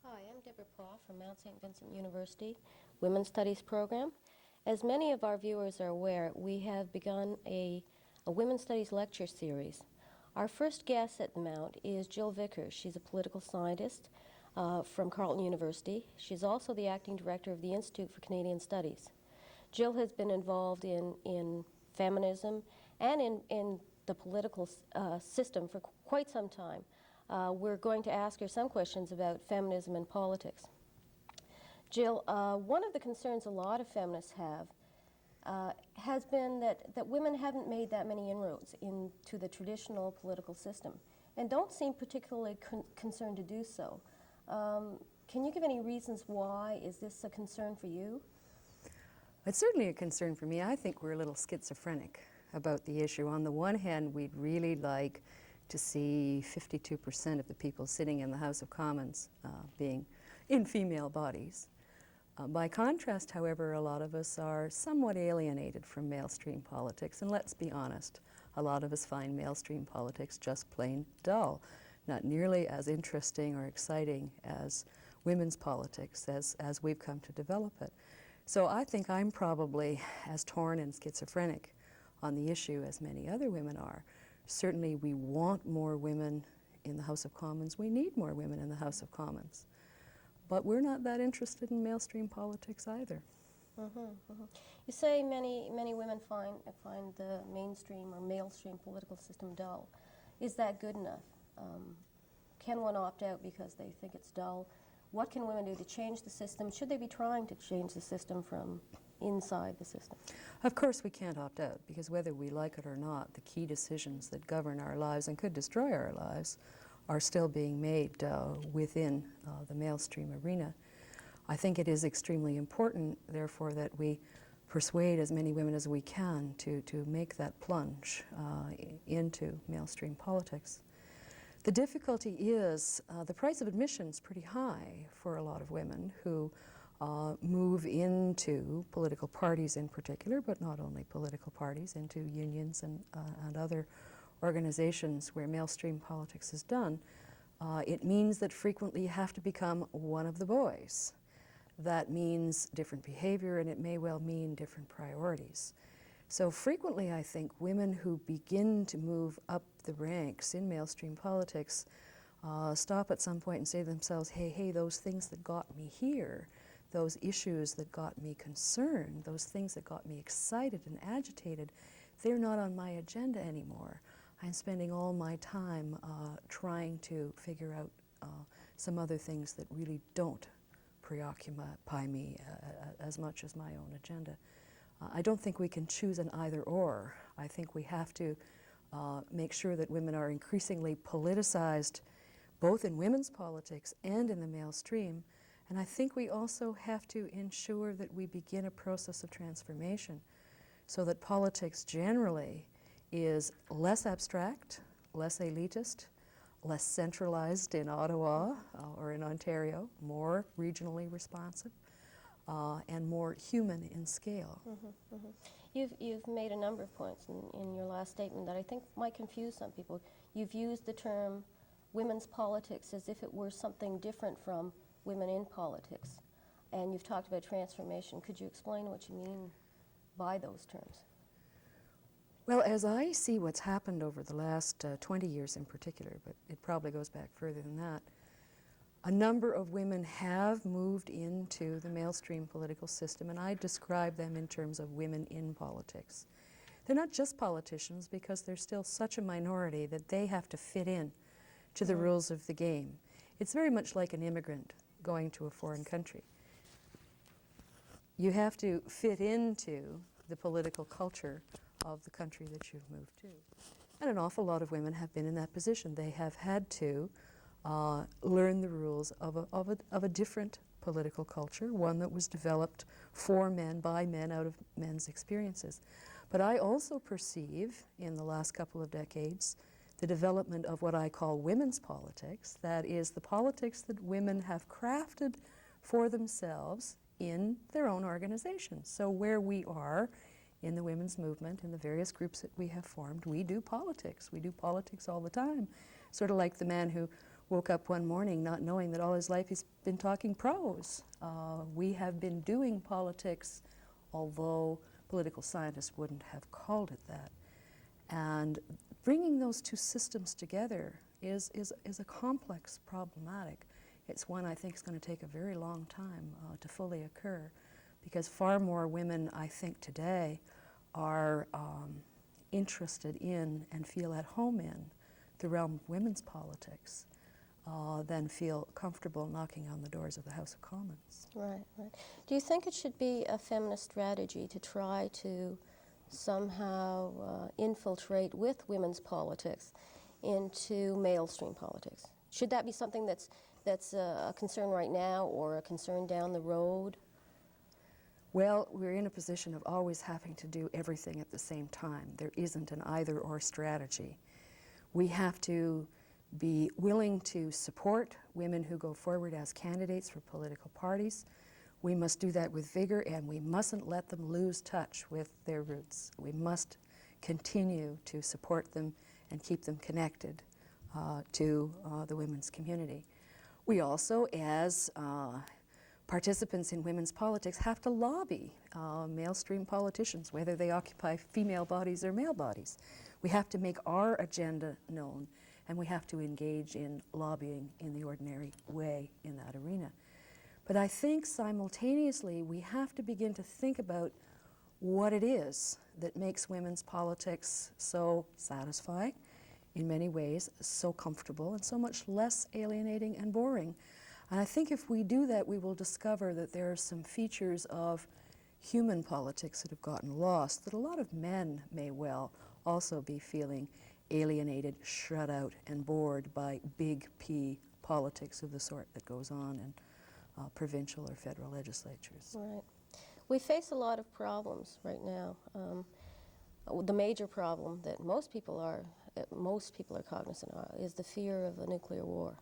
Hi, I'm Deborah Poff from Mount St. Vincent University Women's Studies program. As many of our viewers are aware, we have begun a Women's Studies lecture series. Our first guest at the Mount is Jill Vicker. She's a political scientist from Carleton University. She's also the acting director of the Institute for Canadian Studies. Jill has been involved in feminism and in the political system for quite some time. We're going to ask her some questions about feminism and politics. Jill, one of the concerns a lot of feminists have has been that women haven't made that many inroads into the traditional political system and don't seem particularly concerned to do so. Can you give any reasons why? Is this a concern for you? It's certainly a concern for me. I think we're a little schizophrenic about the issue. On the one hand, we'd really like to see 52% of the people sitting in the House of Commons being in female bodies. By contrast, however, a lot of us are somewhat alienated from mainstream politics, and let's be honest, a lot of us find mainstream politics just plain dull, not nearly as interesting or exciting as women's politics as we've come to develop it. So I think I'm probably as torn and schizophrenic on the issue as many other women are. Certainly we want more women in the House of Commons. We need more women in the House of Commons. But we're not that interested in mainstream politics either. You say many women find the mainstream or mainstream political system dull. Is that good enough? Can one opt out because they think it's dull? What can women do to change the system? Should they be trying to change the system from inside the system? Of course we can't opt out, because whether we like it or not, the key decisions that govern our lives and could destroy our lives are still being made within the mainstream arena. I think it is extremely important, therefore, that we persuade as many women as we can to make that plunge into mainstream politics. The difficulty is the price of admission is pretty high for a lot of women who move into political parties in particular, but not only political parties, into unions and other organizations where mainstream politics is done. It means that frequently you have to become one of the boys. That means different behavior, and it may well mean different priorities. So frequently, I think, women who begin to move up the ranks in mainstream politics stop at some point and say to themselves, hey, those things that got me here, those issues that got me concerned, those things that got me excited and agitated, they're not on my agenda anymore. I'm spending all my time trying to figure out some other things that really don't preoccupy me as much as my own agenda. I don't think we can choose an either-or. I think we have to make sure that women are increasingly politicized, both in women's politics and in the mainstream. And I think we also have to ensure that we begin a process of transformation so that politics generally is less abstract, less elitist, less centralized in Ottawa or in Ontario, more regionally responsive, and more human in scale. You've made a number of points in your last statement that I think might confuse some people. You've used the term women's politics as if it were something different from women in politics, and you've talked about transformation. Could you explain what you mean by those terms? Well, as I see what's happened over the last 20 years in particular, but it probably goes back further than that, a number of women have moved into the mainstream political system, and I describe them in terms of women in politics. They're not just politicians, because they're still such a minority that they have to fit in to the rules of the game. It's very much like an immigrant going to a foreign country. You have to fit into the political culture of the country that you've moved to. And an awful lot of women have been in that position. They have had to learn the rules of a different political culture, one that was developed for men, by men, out of men's experiences. But I also perceive in the last couple of decades the development of what I call women's politics, that is the politics that women have crafted for themselves in their own organizations. So where we are in the women's movement, in the various groups that we have formed, we do politics. We do politics all the time. Sort of like the man who woke up one morning not knowing that all his life he's been talking prose. We have been doing politics, although political scientists wouldn't have called it that. And bringing those two systems together is a complex problematic. It's one I think is going to take a very long time to fully occur, because far more women, I think, today are interested in and feel at home in the realm of women's politics than feel comfortable knocking on the doors of the House of Commons. Right, right. Do you think it should be a feminist strategy to try to somehow infiltrate with women's politics into male-stream politics? Should that be something that's a concern right now or a concern down the road? Well, we're in a position of always having to do everything at the same time. There isn't an either-or strategy. We have to be willing to support women who go forward as candidates for political parties. We must do that with vigor, and we mustn't let them lose touch with their roots. We must continue to support them and keep them connected to the women's community. We also, as participants in women's politics, have to lobby male-stream politicians, whether they occupy female bodies or male bodies. We have to make our agenda known, and we have to engage in lobbying in the ordinary way in that arena. But I think simultaneously we have to begin to think about what it is that makes women's politics so satisfying in many ways, so comfortable, and so much less alienating and boring. And I think if we do that, we will discover that there are some features of human politics that have gotten lost, that a lot of men may well also be feeling alienated, shut out, and bored by big P politics of the sort that goes on in provincial or federal legislatures. Right. We face a lot of problems right now. The major problem that most people are cognizant of is the fear of a nuclear war.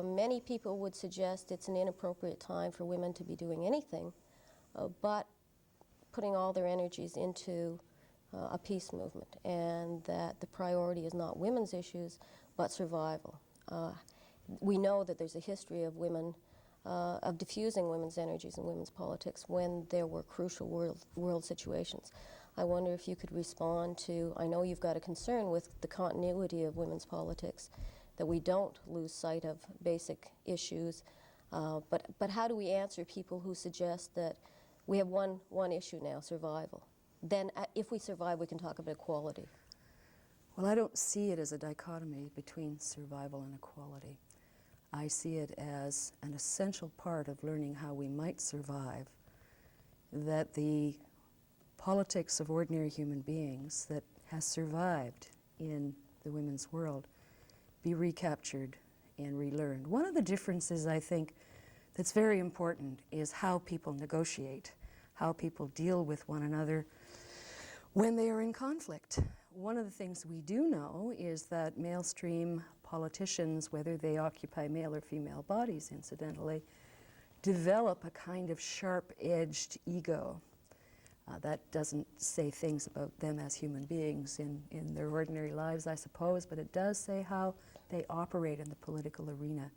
Many people would suggest it's an inappropriate time for women to be doing anything but putting all their energies into a peace movement, and that the priority is not women's issues but survival. We know that there's a history of women, of diffusing women's energies in women's politics when there were crucial world situations. I wonder if you could respond to, I know you've got a concern with the continuity of women's politics, that we don't lose sight of basic issues, but how do we answer people who suggest that we have one issue now, survival? Then if we survive, we can talk about equality. Well, I don't see it as a dichotomy between survival and equality. I see it as an essential part of learning how we might survive, that the politics of ordinary human beings that has survived in the women's world be recaptured and relearned. One of the differences, I think, that's very important is how people negotiate, how people deal with one another when they are in conflict. One of the things we do know is that male-stream politicians, whether they occupy male or female bodies, incidentally, develop a kind of sharp-edged ego. That doesn't say things about them as human beings in their ordinary lives, I suppose, but it does say how they operate in the political arena.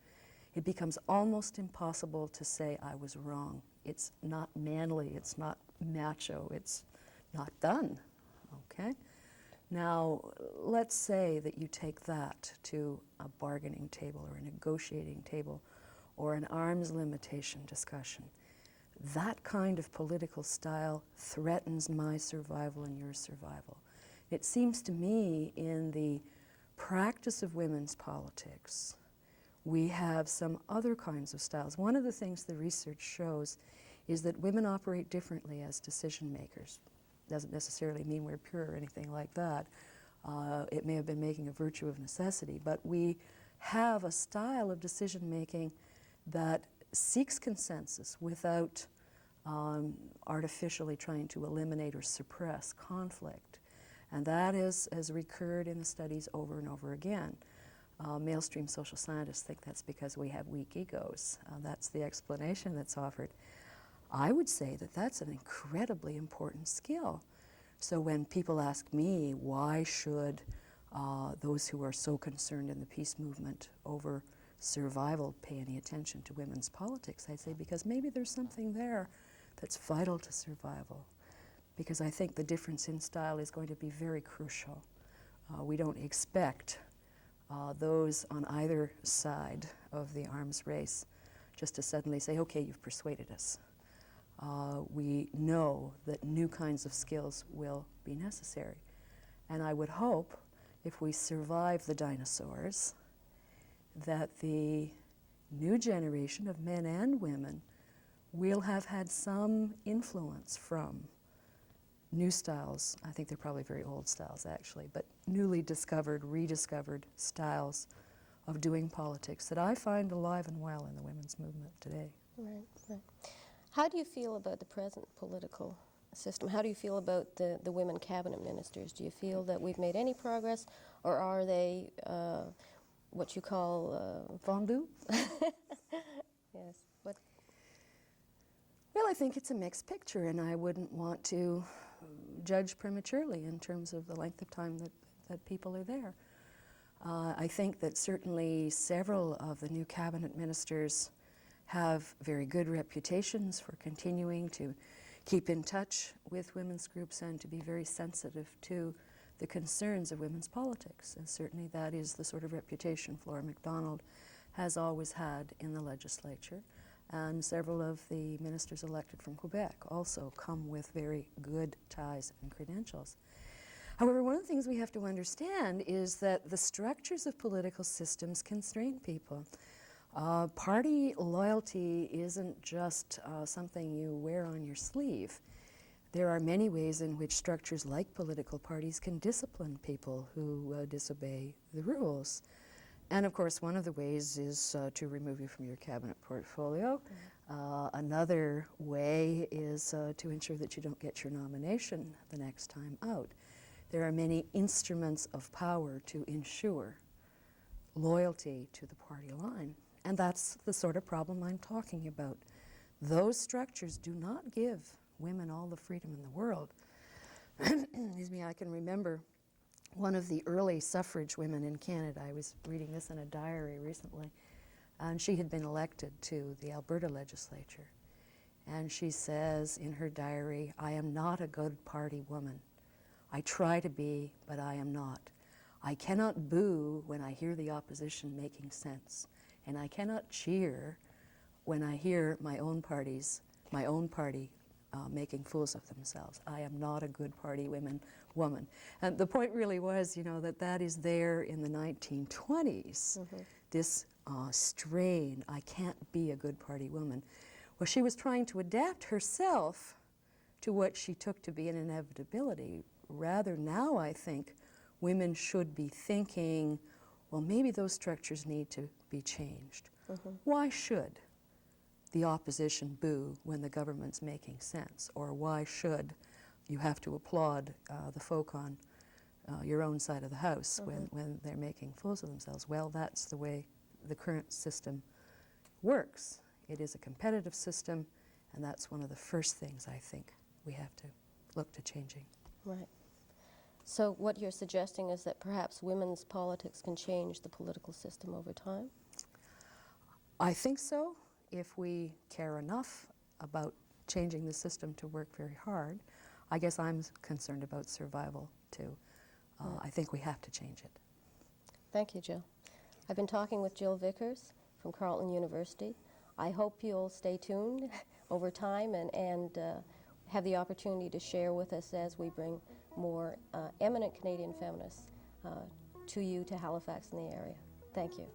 It becomes almost impossible to say, I was wrong. It's not manly, it's not macho, it's not done, okay? Now, let's say that you take that to a bargaining table or a negotiating table or an arms limitation discussion. That kind of political style threatens my survival and your survival. It seems to me in the practice of women's politics, we have some other kinds of styles. One of the things the research shows is that women operate differently as decision makers. Doesn't necessarily mean we're pure or anything like that. It may have been making a virtue of necessity, but we have a style of decision making that seeks consensus without artificially trying to eliminate or suppress conflict. And that has recurred in the studies over and over again. Mainstream social scientists think that's because we have weak egos. That's the explanation that's offered. I would say that that's an incredibly important skill. So when people ask me, why should those who are so concerned in the peace movement over survival pay any attention to women's politics, I say because maybe there's something there that's vital to survival. Because I think the difference in style is going to be very crucial. We don't expect those on either side of the arms race just to suddenly say, okay, you've persuaded us. We know that new kinds of skills will be necessary. And I would hope, if we survive the dinosaurs, that the new generation of men and women will have had some influence from new styles. I think they're probably very old styles, actually, but newly discovered, rediscovered styles of doing politics that I find alive and well in the women's movement today. Right, right. How do you feel about the present political system? How do you feel about the women cabinet ministers? Do you feel that we've made any progress, or are they what you call... Fondue? Yes. What? Well, I think it's a mixed picture, and I wouldn't want to judge prematurely in terms of the length of time that people are there. I think that certainly several of the new cabinet ministers have very good reputations for continuing to keep in touch with women's groups and to be very sensitive to the concerns of women's politics. And certainly that is the sort of reputation Flora MacDonald has always had in the legislature. And several of the ministers elected from Quebec also come with very good ties and credentials. However, one of the things we have to understand is that the structures of political systems constrain people. Party loyalty isn't just something you wear on your sleeve. There are many ways in which structures like political parties can discipline people who disobey the rules. And of course, one of the ways is to remove you from your cabinet portfolio. Another way is to ensure that you don't get your nomination the next time out. There are many instruments of power to ensure loyalty to the party line. And that's the sort of problem I'm talking about. Those structures do not give women all the freedom in the world. Excuse me, I can remember one of the early suffrage women in Canada. I was reading this in a diary recently, and she had been elected to the Alberta legislature. And she says in her diary, "I am not a good party woman. I try to be, but I am not. I cannot boo when I hear the opposition making sense, and I cannot cheer when I hear my own party making fools of themselves. I am not a good party woman. And the point really was, you know, that is there in the 1920s, this strain, I can't be a good party woman. Well, she was trying to adapt herself to what she took to be an inevitability. Rather now, I think, women should be thinking, well, maybe those structures need to be changed. Why should the opposition boo when the government's making sense? Or why should you have to applaud the folk on your own side of the house when they're making fools of themselves? Well, that's the way the current system works. It is a competitive system, and that's one of the first things I think we have to look to changing. Right. So what you're suggesting is that perhaps women's politics can change the political system over time? I think so, if we care enough about changing the system to work very hard. I guess I'm concerned about survival, too. I think we have to change it. Thank you, Jill. I've been talking with Jill Vickers from Carleton University. I hope you'll stay tuned over time and have the opportunity to share with us as we bring more eminent Canadian feminists to you, to Halifax and the area. Thank you.